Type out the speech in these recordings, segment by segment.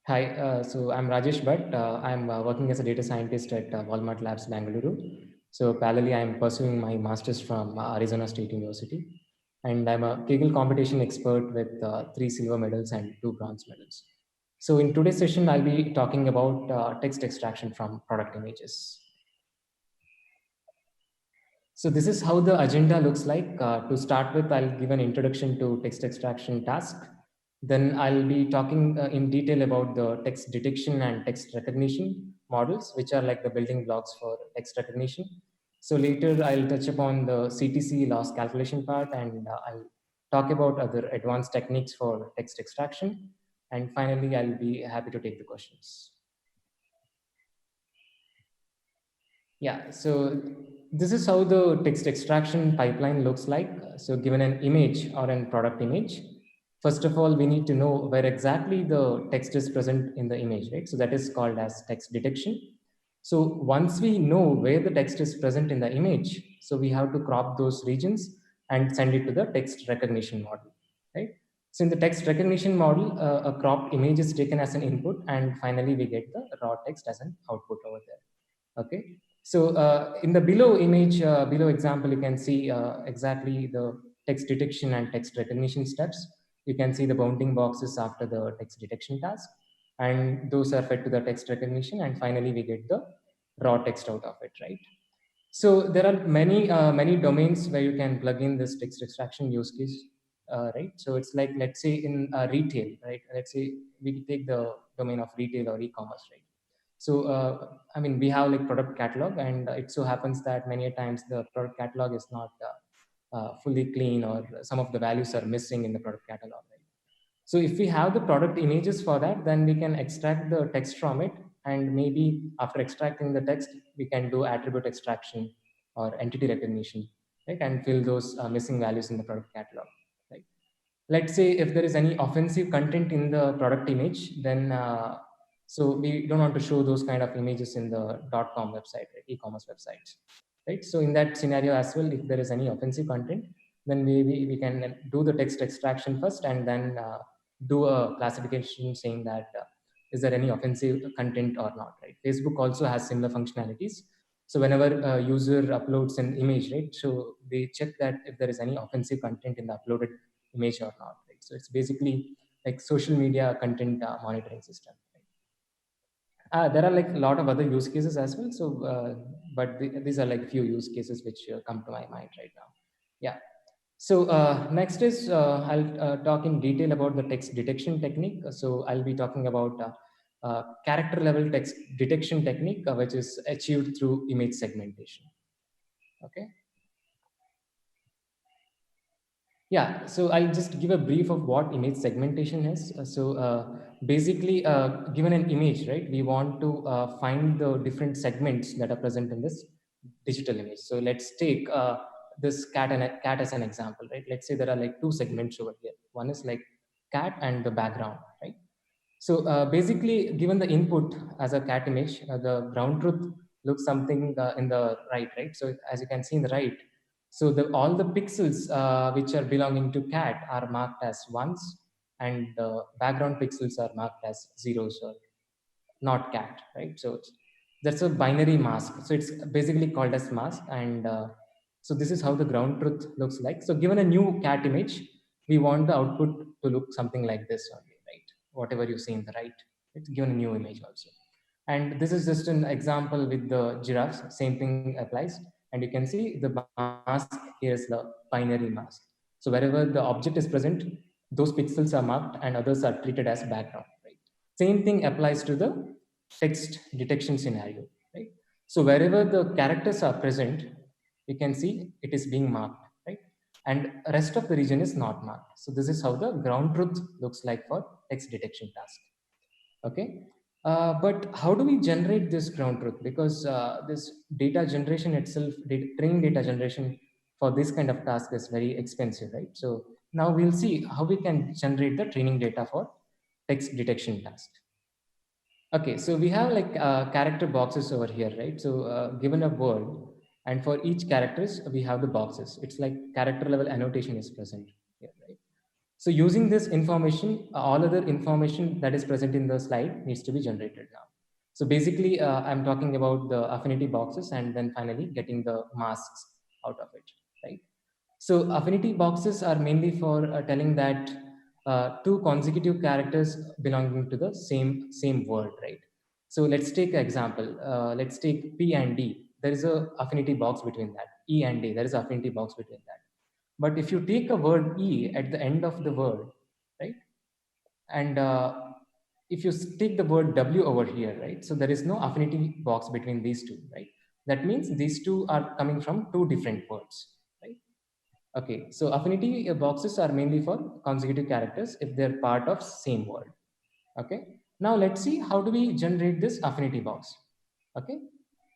Hi, so I'm Rajesh Bhatt. I'm working as a data scientist at Walmart Labs, Bangalore. So parallelly, I'm pursuing my master's from Arizona State University. And I'm a Kaggle competition expert with 3 silver medals and 2 bronze medals. So in today's session, I'll be talking about text extraction from product images. So this is how the agenda looks like. To start with, I'll give an introduction to text extraction task. Then I'll be talking in detail about the text detection and text recognition models, which are like the building blocks for text recognition. So later I'll touch upon the CTC loss calculation part, and I'll talk about other advanced techniques for text extraction. And finally, I'll be happy to take the questions. Yeah, so this is how the text extraction pipeline looks like. So given an image or an product image, first of all, we need to know where exactly the text is present in the image, right? So that is called as text detection. So once we know where the text is present in the image, so we have to crop those regions and send it to the text recognition model, right? So in the text recognition model, a cropped image is taken as an input, and finally we get the raw text as an output over there. Okay. So in the below image, below example, you can see exactly the text detection and text recognition steps. You can see the bounding boxes after the text detection task, and those are fed to the text recognition, and finally we get the raw text out of it, right? So there are many domains where you can plug in this text extraction use case, right? So it's like, let's say in retail, right? Let's say we take the domain of retail or e-commerce, right? So I mean, we have like product catalog, and it so happens that many a times the product catalog is not fully clean, or some of the values are missing in the product catalog, right? So if we have the product images for that, then we can extract the text from it, and maybe after extracting the text, we can do attribute extraction or entity recognition, right? And fill those missing values in the product catalog, right? Let's say if there is any offensive content in the product image, then so we don't want to show those kind of images in the .com website, right? E-commerce websites, right? So in that scenario as well, if there is any offensive content, then we can do the text extraction first, and then do a classification saying that is there any offensive content or not, right? Facebook also has similar functionalities. So whenever a user uploads an image, right, so they check that if there is any offensive content in the uploaded image or not, right? So it's basically like social media content monitoring system, right? There are like a lot of other use cases as well. So, but these are like few use cases which come to my mind right now. Yeah. So next is I'll talk in detail about the text detection technique. So I'll be talking about character level text detection technique, which is achieved through image segmentation. Okay. Yeah, so I'll just give a brief of what image segmentation is. Basically, given an image, right, we want to find the different segments that are present in this digital image. So let's take this cat as an example, right? Let's say there are like 2 segments over here. One is like cat and the background, right? So basically, given the input as a cat image, the ground truth looks something in the right, right? So as you can see in the right, so all the pixels which are belonging to cat are marked as ones, and the background pixels are marked as zeros or not cat, right? So that's a binary mask. So it's basically called as mask, and so this is how the ground truth looks like. So given a new cat image, we want the output to look something like this only, right? Whatever you see in the right, it's given a new image also. And this is just an example with the giraffes. Same thing applies, and you can see the mask here is the binary mask. So wherever the object is present, those pixels are marked, and others are treated as background, right? Same thing applies to the text detection scenario, right? So wherever the characters are present, you can see it is being marked, right? And rest of the region is not marked. So this is how the ground truth looks like for text detection task. Okay. But how do we generate this ground truth? Because this data generation itself, training data generation for this kind of task is very expensive, right? So now we'll see how we can generate the training data for text detection task. Okay, so we have like character boxes over here, right? So given a word, and for each characters, we have the boxes. It's like character level annotation is present here, right? So using this information, all other information that is present in the slide needs to be generated now. So basically, I'm talking about the affinity boxes and then finally getting the masks out of it, right? So affinity boxes are mainly for telling that two consecutive characters belonging to the same word, right? So let's take an example. Let's take P and D. There is a affinity box between that. E and D. There is affinity box between that. But if you take a word E at the end of the word, right, and if you take the word W over here, right, so there is no affinity box between these two, right? That means these two are coming from two different words, right? Okay, so affinity boxes are mainly for consecutive characters if they're part of same word. Okay, now let's see how do we generate this affinity box. Okay,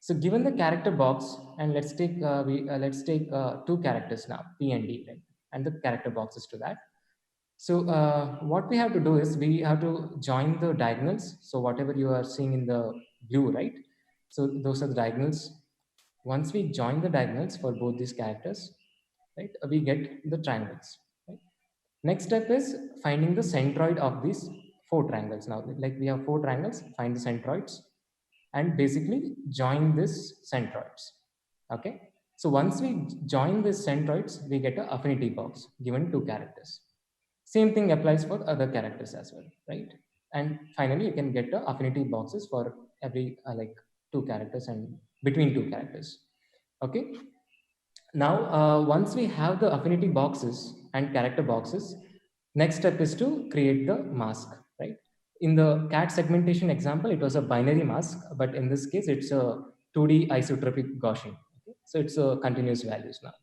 so given the character box, and let's take two characters now, P and D, right, and the character boxes to that. So what we have to do is we have to join the diagonals. So whatever you are seeing in the blue, right? So those are the diagonals. Once we join the diagonals for both these characters, right, we get the triangles. Right? Next step is finding the centroid of these four triangles. Now, like we have four triangles, find the centroids and basically join these centroids. Okay. So once we join these centroids, we get an affinity box given two characters. Same thing applies for other characters as well, right? And finally, you can get the affinity boxes for every like two characters and between two characters. Okay. Now, once we have the affinity boxes and character boxes, next step is to create the mask, right? In the cat segmentation example, it was a binary mask, but in this case, it's a 2D isotropic Gaussian. Okay? So it's a continuous values now.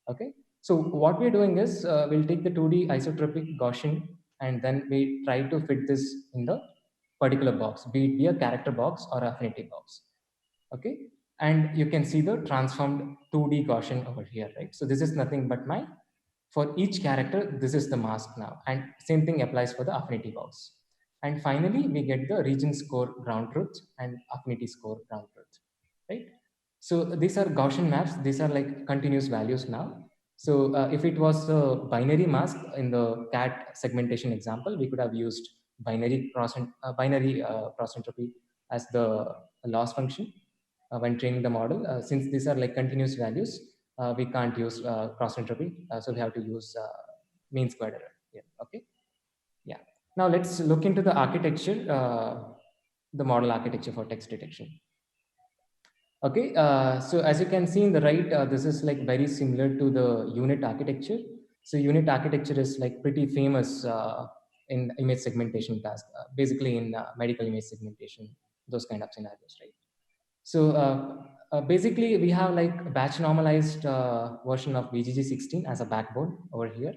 Okay. So what we're doing is we'll take the 2D isotropic Gaussian and then we try to fit this in the particular box, be it be a character box or affinity box. Okay. And you can see the transformed 2D Gaussian over here, right? So this is nothing but my, for each character, this is the mask now. And same thing applies for the affinity box. And finally, we get the region score ground truth and affinity score ground truth, right? So these are Gaussian maps. These are like continuous values now. So if it was a binary mask in the cat segmentation example, we could have used binary cross entropy as the loss function when training the model. Since these are like continuous values, we can't use cross entropy, so we have to use mean squared error here. Okay, yeah. Now let's look into the architecture, the model architecture for text detection. Okay, so as you can see in the right, this is like very similar to the unit architecture. So unit architecture is like pretty famous in image segmentation task, basically in medical image segmentation, those kind of scenarios, right? So basically, we have like batch normalized version of BGG16 as a backbone over here,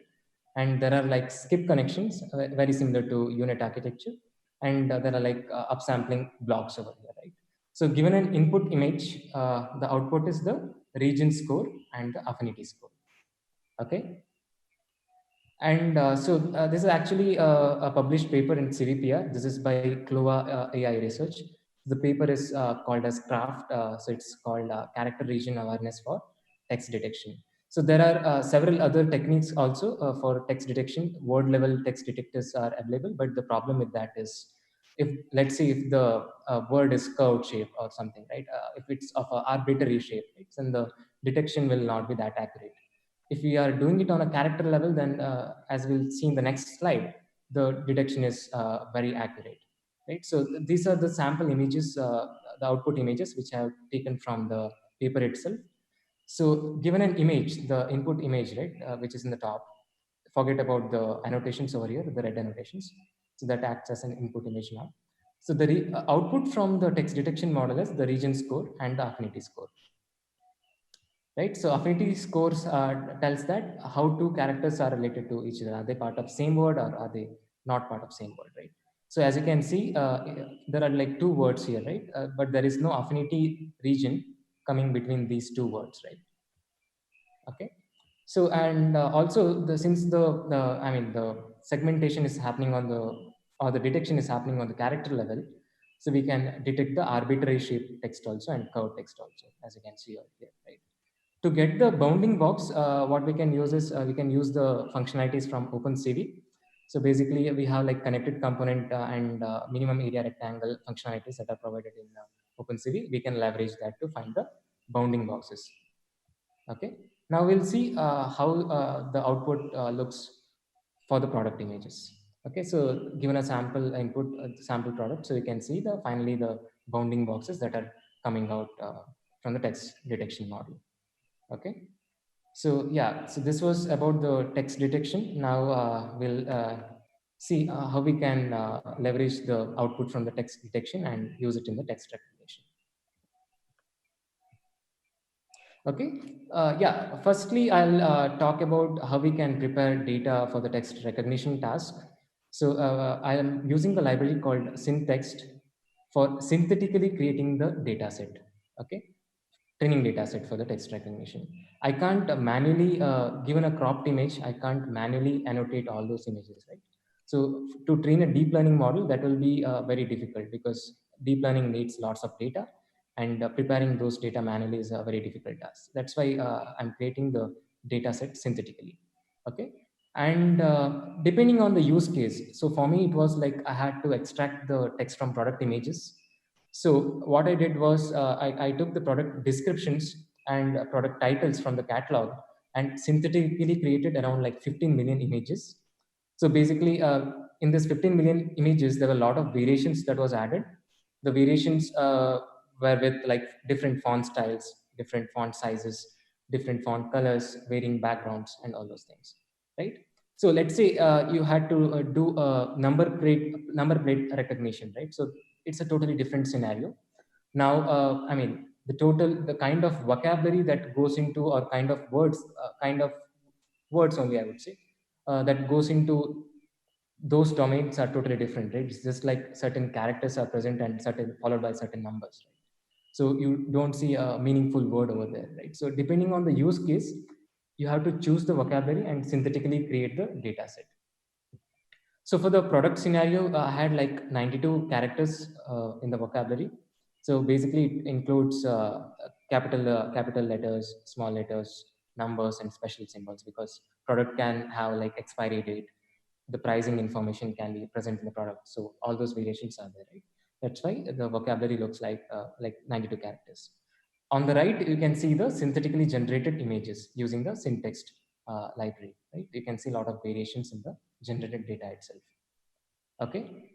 and there are like skip connections very similar to unit architecture, and there are like upsampling blocks over here, right? So given an input image, the output is the region score and the affinity score. Okay, and this is actually a published paper in CVPR. This is by Clova AI Research. The paper is called as CRAFT. So it's called Character Region Awareness for Text Detection. So there are several other techniques also for text detection. Word level text detectors are available, but the problem with that is if, let's say, if the word is curved shape or something, right? If it's of an arbitrary shape, right? Then the detection will not be that accurate. If we are doing it on a character level, then as we'll see in the next slide, the detection is very accurate, right? So these are the sample images, the output images, which I have taken from the paper itself. So given an image, the input image, right, which is in the top, forget about the annotations over here, the red annotations. So that acts as an input image now. So the output from the text detection model is the region score and the affinity score, right? So affinity scores tells that how two characters are related to each other. Are they part of same word or are they not part of same word, right? So as you can see, there are like two words here, right? But there is no affinity region coming between these two words, right? Okay. So and also since the segmentation is happening on the, or the detection is happening on the character level, so we can detect the arbitrary shape text also and curved text also, as you can see over here, right? To get the bounding box, what we can use is we can use the functionalities from OpenCV. So basically, we have like connected component and minimum area rectangle functionalities that are provided in OpenCV. We can leverage that to find the bounding boxes. Okay. Now we'll see how the output looks for the product images. Okay. So given a sample input, sample product, so you can see the finally the bounding boxes that are coming out from the text detection model. Okay. So yeah, so this was about the text detection. Now we'll see how we can leverage the output from the text detection and use it in the text recognition. Okay. Yeah. Firstly, I'll talk about how we can prepare data for the text recognition task. So I am using the library called syntext for synthetically creating the data set. Okay. Training data set for the text recognition. I can't manually, given a cropped image, I can't manually annotate all those images, right? So to train a deep learning model, that will be very difficult because deep learning needs lots of data, and preparing those data manually is a very difficult task. That's why I'm creating the data set synthetically. Okay. And depending on the use case, so for me, it was like I had to extract the text from product images. So what I did was I took the product descriptions and product titles from the catalog and synthetically created around like 15 million images. So basically, in this 15 million images, there were a lot of variations that was added. The variations were with like different font styles, different font sizes, different font colors, varying backgrounds, and all those things, right? So let's say you had to do a number plate recognition, right? So it's a totally different scenario. Now, I mean, the kind of vocabulary that goes into, or kind of words only, I would say, that goes into those domains are totally different, right? It's just like certain characters are present and certain followed by certain numbers, right? So you don't see a meaningful word over there, right? So depending on the use case, you have to choose the vocabulary and synthetically create the data set. So for the product scenario, I had like 92 characters in the vocabulary. So basically, it includes capital letters, small letters, numbers, and special symbols, because product can have like expiry date. The pricing information can be present in the product. So all those variations are there, right? That's why the vocabulary looks like 92 characters. On the right, you can see the synthetically generated images using the syntext library, right? You can see a lot of variations in the generated data itself. Okay.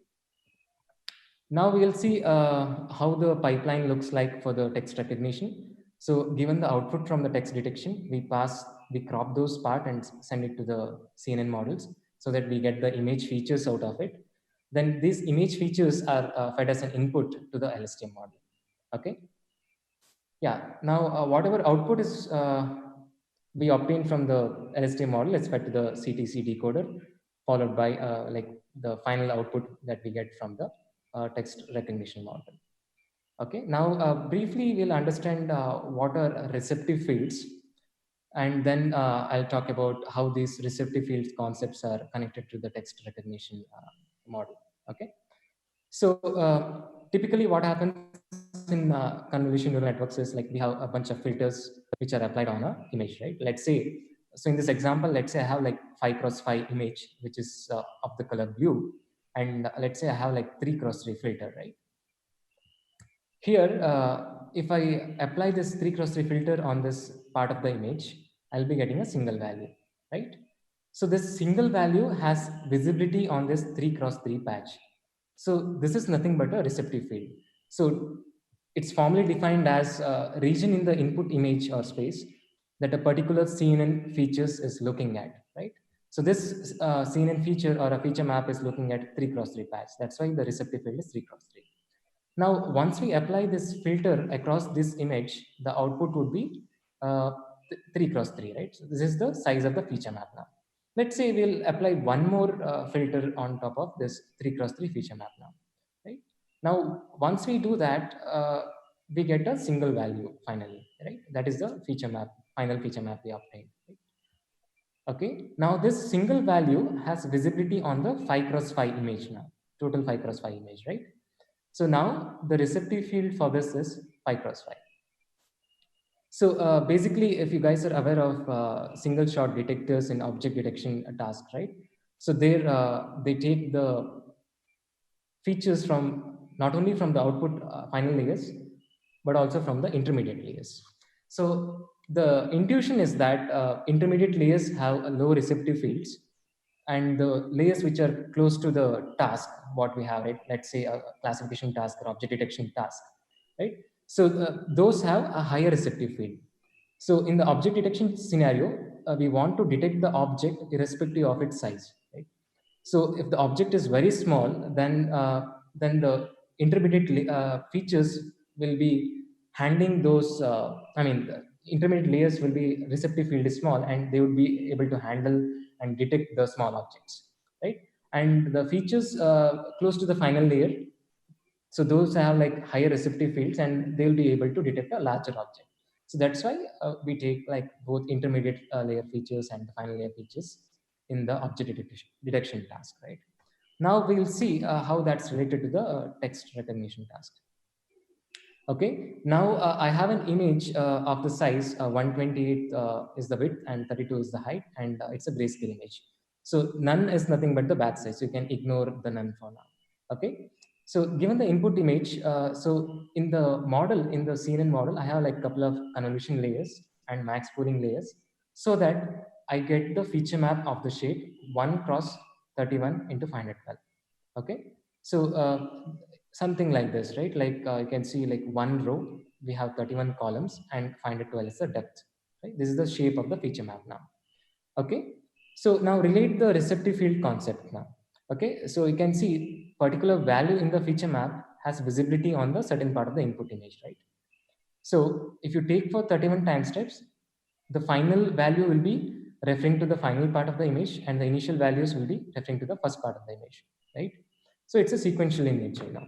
Now we'll see how the pipeline looks like for the text recognition. So given the output from the text detection, we crop those part and send it to the CNN models so that we get the image features out of it. Then these image features are fed as an input to the LSTM model. Okay. Yeah. Now, whatever output is we obtain from the LSTM model is fed to the CTC decoder, followed by like the final output that we get from the text recognition model. Okay. Now, briefly, we'll understand what are receptive fields, and then I'll talk about how these receptive fields concepts are connected to the text recognition model. Okay. So typically what happens in convolution neural networks is like we have a bunch of filters which are applied on a image, right? Let's say, so in this example, let's say I have like 5x5 image, which is of the color blue. And let's say I have like 3x3 filter, right? Here, if I apply this 3x3 filter on this part of the image, I'll be getting a single value, right? So this single value has visibility on this 3x3 patch. So this is nothing but a receptive field. So it's formally defined as a region in the input image or space that a particular CNN features is looking at, right? So this CNN feature or a feature map is looking at 3x3 patch. That's why the receptive field is 3x3. Now, once we apply this filter across this image, the output would be 3x3, right? So this is the size of the feature map now. Let's say we'll apply one more filter on top of this 3x3 feature map now, right? Now, once we do that, we get a single value finally, right? That is the feature map, final feature map we obtained. Right? Okay. Now, this single value has visibility on the 5x5 image now, total 5x5 image, right? So now the receptive field for this is 5x5. So basically, if you guys are aware of single shot detectors in object detection task, right? So they take the features from not only from the output final layers, but also from the intermediate layers. So the intuition is that intermediate layers have a low receptive fields, and the layers which are close to the task, what we have, right? Let's say a classification task or object detection task, right? So those have a higher receptive field. So in the object detection scenario, we want to detect the object irrespective of its size, right? So if the object is very small, then the intermediate features will be handling those. The intermediate layers will be receptive field is small, and they would be able to handle and detect the small objects, right? And the features close to the final layer, so those have like higher receptive fields, and they'll be able to detect a larger object. So that's why we take like both intermediate layer features and the final layer features in the object detection task, right? Now we'll see how that's related to the text recognition task. Okay, now I have an image of the size 128 is the width and 32 is the height, and it's a grayscale image. So none is nothing but the batch size. You can ignore the none for now. Okay, so given the input image, so in the model, in the CNN model, I have like a couple of convolution layers and max pooling layers, so that I get the feature map of the shape 1 cross 31 into 512. Okay, so something like this, right? Like you can see like one row, we have 31 columns and 512 is the depth, right? This is the shape of the feature map now. Okay, so now relate the receptive field concept now. Okay, so you can see particular value in the feature map has visibility on the certain part of the input image, right? So if you take for 31 time steps, the final value will be referring to the final part of the image, and the initial values will be referring to the first part of the image, right? So it's a sequential in nature now.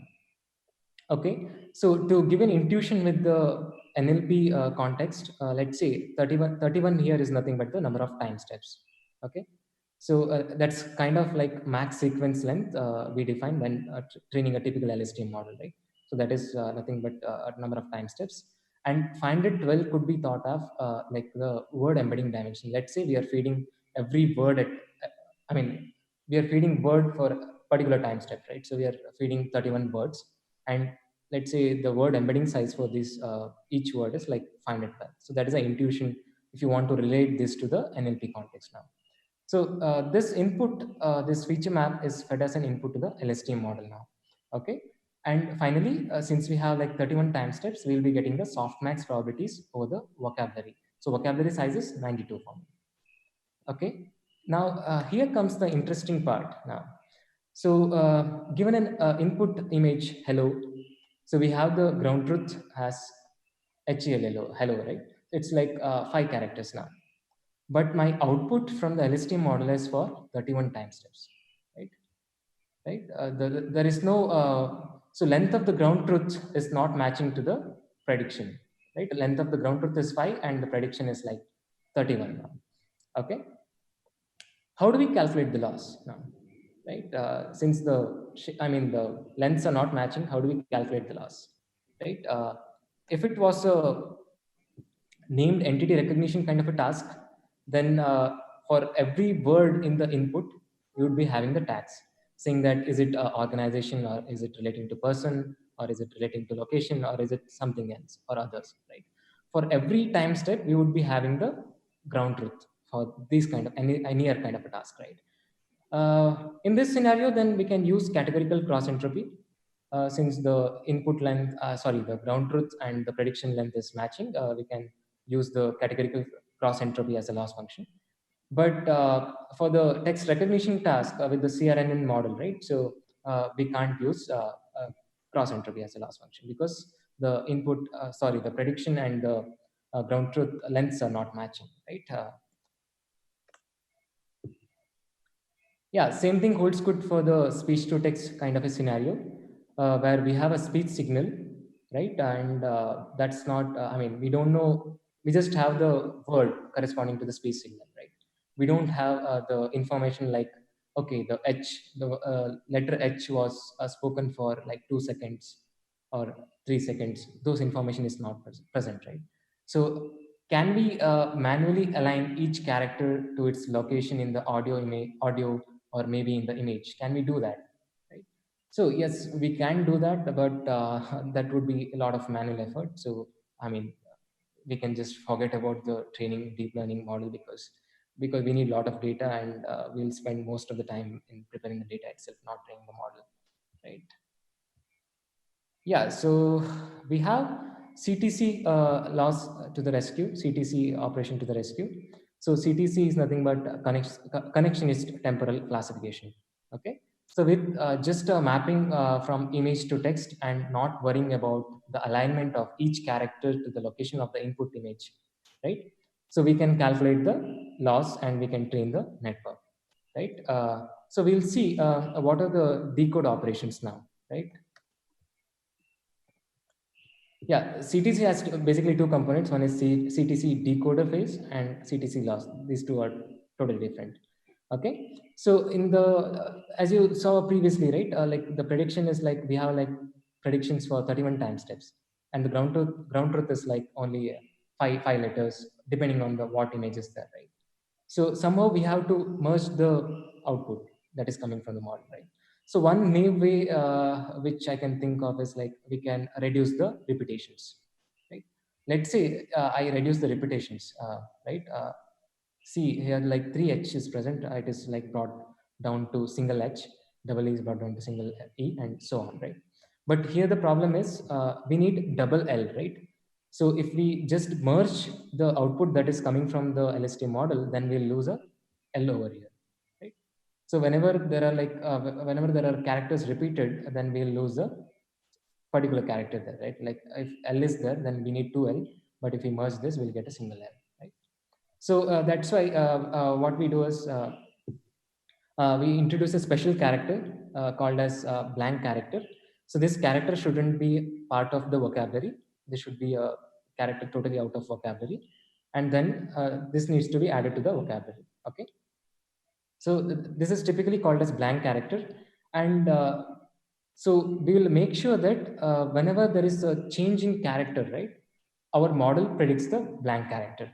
Okay, so to give an intuition with the NLP context, let's say 31 here is nothing but the number of time steps. Okay, so that's kind of like max sequence length we define when training a typical LSTM model, right? So that is nothing but a number of time steps. And 512 could be thought of like the word embedding dimension. Let's say we are feeding every word at, I mean, we are feeding word for a particular time step, right? So we are feeding 31 words, and let's say the word embedding size for this each word is like 512. So that is an intuition if you want to relate this to the NLP context now. So this input, this feature map is fed as an input to the LSTM model now. Okay. And finally, since we have like 31 time steps, we'll be getting the softmax probabilities over the vocabulary. So vocabulary size is 92 for me. Okay. Now here comes the interesting part now. So given an input image hello, so we have the ground truth as HEL hello, right? It's like 5 characters now. But my output from the LSTM model is for 31 time steps, right? Right? There is no, so length of the ground truth is not matching to the prediction, right? The length of the ground truth is 5 and the prediction is like 31 now. Okay. How do we calculate the loss now? Right? Since the lengths are not matching, how do we calculate the loss? Right? If it was a named entity recognition kind of a task, then for every word in the input, you would be having the tags saying that is it organization, or is it relating to person, or is it relating to location, or is it something else or others, right? For every time step, we would be having the ground truth for this kind of any other kind of a task, right? In this scenario, then we can use categorical cross entropy. Since the input length, the ground truth and the prediction length is matching, we can use the categorical cross entropy as a loss function. But for the text recognition task with the CRNN model, right? So we can't use cross entropy as a loss function because the prediction and the ground truth lengths are not matching, right? Yeah, same thing holds good for the speech to text kind of a scenario where we have a speech signal, right? And that's not, we don't know, we just have the word corresponding to the speech signal, right? We don't have the information like, okay, the letter H was spoken for like 2 seconds or 3 seconds. Those information is not present, right? So can we manually align each character to its location in the audio, or maybe in the image? Can we do that? Right. So yes, we can do that, but that would be a lot of manual effort. So I mean, we can just forget about the training deep learning model, because we need a lot of data, and we'll spend most of the time in preparing the data itself, not training the model, right? Yeah, so we have CTC loss to the rescue, CTC operation to the rescue. So CTC is nothing but connectionist temporal classification. Okay, so with just a mapping from image to text and not worrying about the alignment of each character to the location of the input image, right? So we can calculate the loss and we can train the network, right? So we'll see what are the decode operations now, right? Yeah, CTC has basically two components. One is CTC decoder phase and CTC loss. These two are totally different. Okay, so in the as you saw previously, right? Like the prediction is like we have like predictions for 31 time steps, and the ground truth is like only five letters depending on the what image is there, right? So somehow we have to merge the output that is coming from the model, right? So one naive way which I can think of is like we can reduce the repetitions, right? Let's say I reduce the repetitions, right? See here, like three H is present, it is like brought down to single H, double E is brought down to single E, and so on, right? But here the problem is we need double L, right? So if we just merge the output that is coming from the LST model, then we'll lose a L over here, right? So whenever there are like whenever there are characters repeated, then we'll lose a particular character there, right? Like if L is there, then we need two L, but if we merge this, we'll get a single L, right? So that's why what we do is we introduce a special character called as blank character. So this character shouldn't be part of the vocabulary. This should be a character totally out of vocabulary, and then this needs to be added to the vocabulary. Okay. So this is typically called as blank character, and so we will make sure that whenever there is a change in character, right, our model predicts the blank character.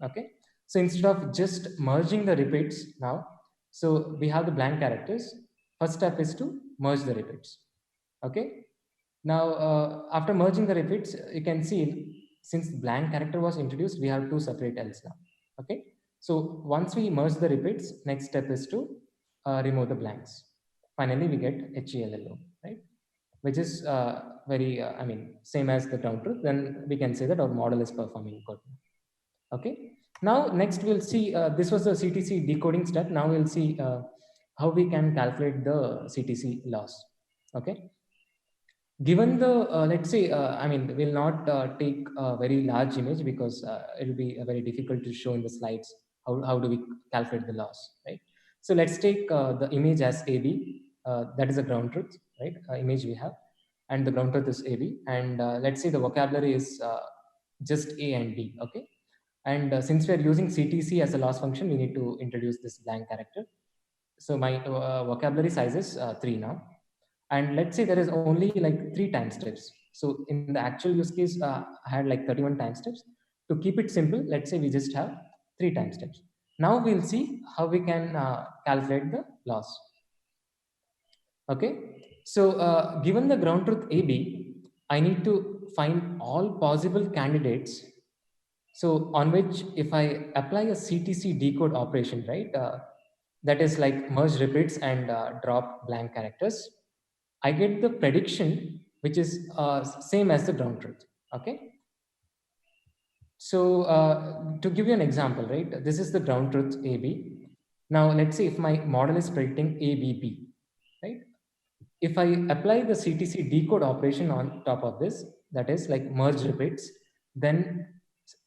Okay, so instead of just merging the repeats now, so we have the blank characters. First step is to merge the repeats. Okay, now after merging the repeats, you can see since blank character was introduced, we have two separate L's now. Okay, so once we merge the repeats, next step is to remove the blanks. Finally, we get HELLO, right? Which is very, I mean, same as the ground truth. Then we can say that our model is performing good. Okay. Now, next we'll see, this was the CTC decoding step. Now we'll see how we can calculate the CTC loss. Okay. Given the, let's say, I mean, we'll not take a very large image because it'll be very difficult to show in the slides. How do we calculate the loss, right? So let's take the image as AB. That is a ground truth, right? Image we have, and the ground truth is AB. And let's say the vocabulary is just A and B, okay? And since we are using CTC as a loss function, we need to introduce this blank character. So my vocabulary size is 3 now. And let's say there is only like 3 time steps. So in the actual use case, I had like 31 time steps. To keep it simple, let's say we just have 3 time steps. Now we'll see how we can calculate the loss. Okay. So given the ground truth AB, I need to find all possible candidates. So on which if I apply a CTC decode operation, right, that is like merge repeats and drop blank characters, I get the prediction which is same as the ground truth. Okay. So to give you an example, right, this is the ground truth AB. Now let's say if my model is predicting ABB, right? If I apply the CTC decode operation on top of this, that is like merge repeats, then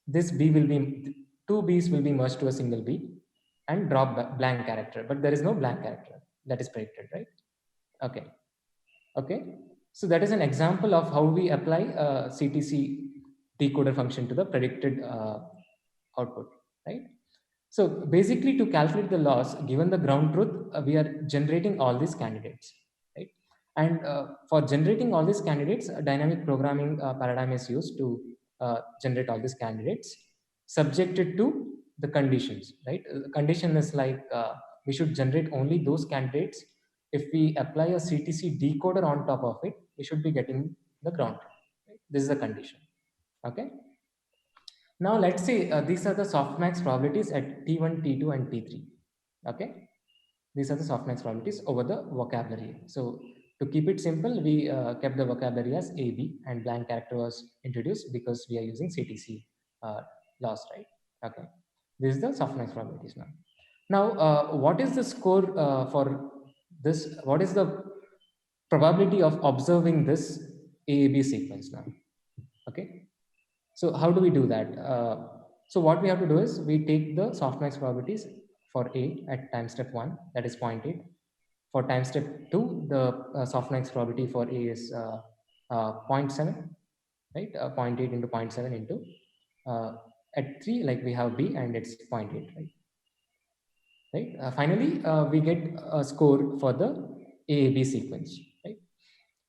this B will be, two B's will be merged to a single B and drop blank character, but there is no blank character that is predicted, right? Okay. Okay. So that is an example of how we apply a CTC decoder function to the predicted output, right? So basically to calculate the loss, given the ground truth, we are generating all these candidates, right? And for generating all these candidates, a dynamic programming paradigm is used to generate all these candidates subjected to the conditions, right? The condition is like we should generate only those candidates. If we apply a CTC decoder on top of it, we should be getting the ground truth. Right? This is the condition. Okay. Now let's say these are the softmax probabilities at T1, T2, and T3. Okay. These are the softmax probabilities over the vocabulary. So to keep it simple, we kept the vocabulary as AB and blank character was introduced because we are using CTC laws, right? Okay. This is the softmax probabilities now. Now, what is the score for this? What is the probability of observing this AAB sequence now? Okay. So how do we do that? So what we have to do is we take the softmax probabilities for A at time step 1, that is zero point 0.8. For time step 2, the softmax probability for A is 0.7, right? 0.8 into 0.7 into at 3, like we have B and it's 0.8, right? Right. Finally, we get a score for the AAB sequence, right?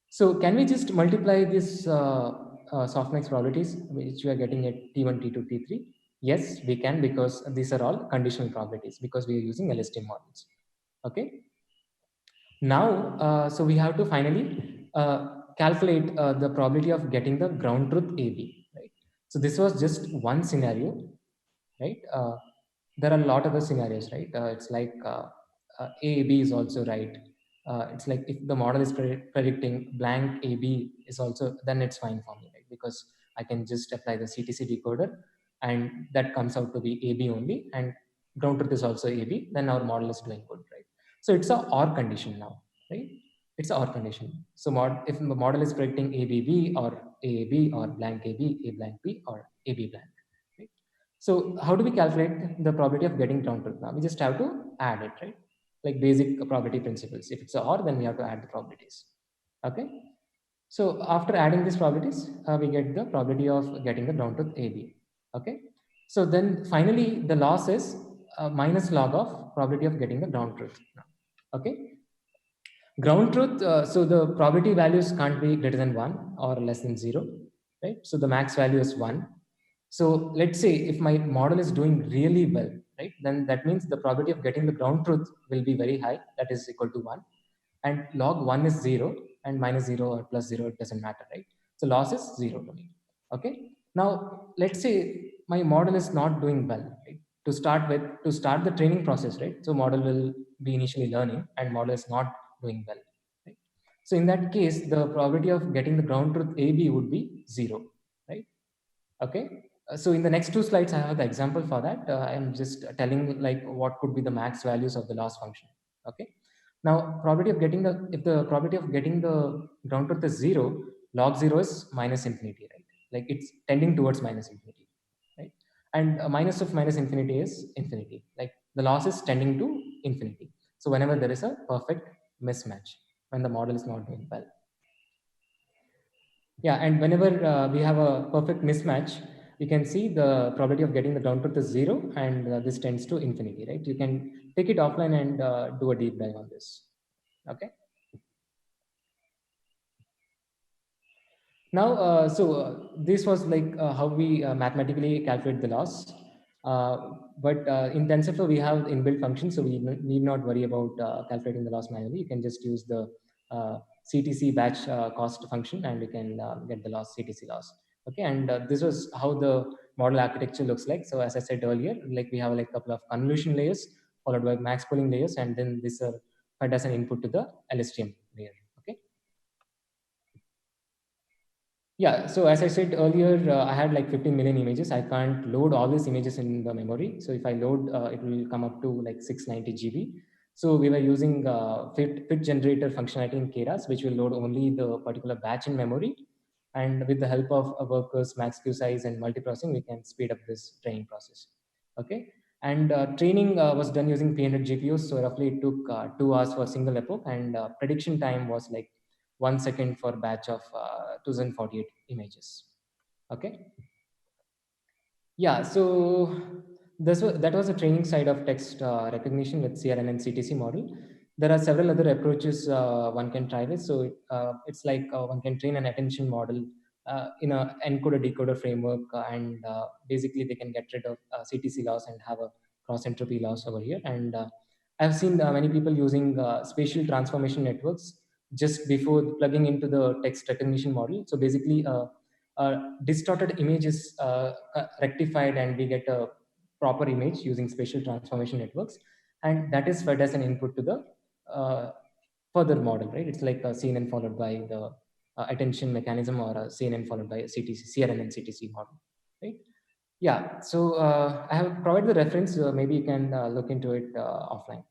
So can we just multiply this softmax probabilities which we are getting at T1, T2, T3? Yes, we can, because these are all conditional probabilities because we are using LSTM models. Okay. Now, so we have to finally calculate the probability of getting the ground truth AB, right? So this was just one scenario, right? There are a lot of other scenarios, right? It's like A, B is also right. It's like if the model is predicting blank A, B is also, then it's fine for me, right? Because I can just apply the CTC decoder and that comes out to be A, B only, and ground truth is also A, B, then our model is doing good, right? So it's a OR condition now, right? It's a OR condition. So if the model is predicting A, B, B, or A, B, or blank A, B, A blank B, or A, B blank, right? So how do we calculate the probability of getting ground truth now? We just have to add it, right? Like basic probability principles. If it's a OR, then we have to add the probabilities. Okay. So after adding these probabilities, we get the probability of getting the ground truth AB. Okay. So then finally the loss is minus log of probability of getting the ground truth. Okay. Ground truth, so the probability values can't be greater than 1 or less than 0, right? So the max value is 1. So let's say if my model is doing really well, right, then that means the probability of getting the ground truth will be very high, that is equal to 1. And log 1 is 0, and minus 0 or plus 0, it doesn't matter, right? So loss is 0 to me. Okay. Now let's say my model is not doing well, right? To start the training process, right? So model will be initially learning and model is not doing well, right? So in that case, the probability of getting the ground truth AB would be 0, right? Okay. So in the next two slides, I have the example for that. I'm just telling like what could be the max values of the loss function. Okay. Now, probability of getting if the probability of getting the ground truth is 0, log 0 is minus infinity, right? Like it's tending towards minus infinity, right? And minus of minus infinity is infinity. Like the loss is tending to infinity. So whenever there is a perfect mismatch, when the model is not doing well. Yeah, and whenever we have a perfect mismatch, you can see the probability of getting the ground truth is 0, and this tends to infinity, right? You can take it offline and do a deep dive on this. Okay. Now, this was like how we mathematically calculate the loss. But in TensorFlow, we have inbuilt functions, so we need not worry about calculating the loss manually. You can just use the CTC batch cost function, and you can get the loss, CTC loss. Okay, and this was how the model architecture looks like. So as I said earlier, like we have like a couple of convolution layers followed by max pooling layers, and then this fed as an input to the LSTM layer. Okay. Yeah, so as I said earlier, I had like 15 million images. I can't load all these images in the memory. So if I load, it will come up to like 690 GB. So we were using fit generator functionality in Keras, which will load only the particular batch in memory. And with the help of a workers, max queue size, and multiprocessing, we can speed up this training process. Okay. And training was done using 300 GPUs. So roughly it took 2 hours for a single epoch, and prediction time was like 1 second for batch of 2048 images. Okay. Yeah, so that was a training side of text recognition with CRNN-CTC model. There are several other approaches one can try with. So it's like one can train an attention model in a encoder decoder framework, and basically they can get rid of CTC loss and have a cross entropy loss over here. And I've seen many people using spatial transformation networks just before plugging into the text recognition model. So basically, distorted image is rectified, and we get a proper image using spatial transformation networks, and that is fed as an input to the uh, further model, right? It's like a CNN followed by the attention mechanism, or a CNN followed by a CRNN-CTC model, right? Yeah, so I have provided the reference. Maybe you can look into it offline.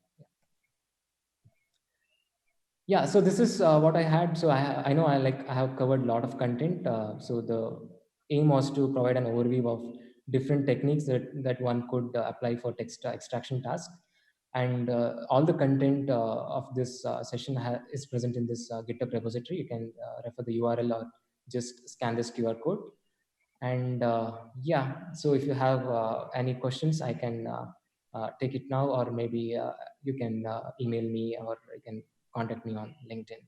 Yeah, so this is what I had. So I know I have covered a lot of content. So the aim was to provide an overview of different techniques that one could apply for text extraction tasks. And all the content of this session is present in this GitHub repository. You can refer the URL or just scan this QR code. And yeah, so if you have any questions, I can take it now, or maybe you can email me, or you can contact me on LinkedIn.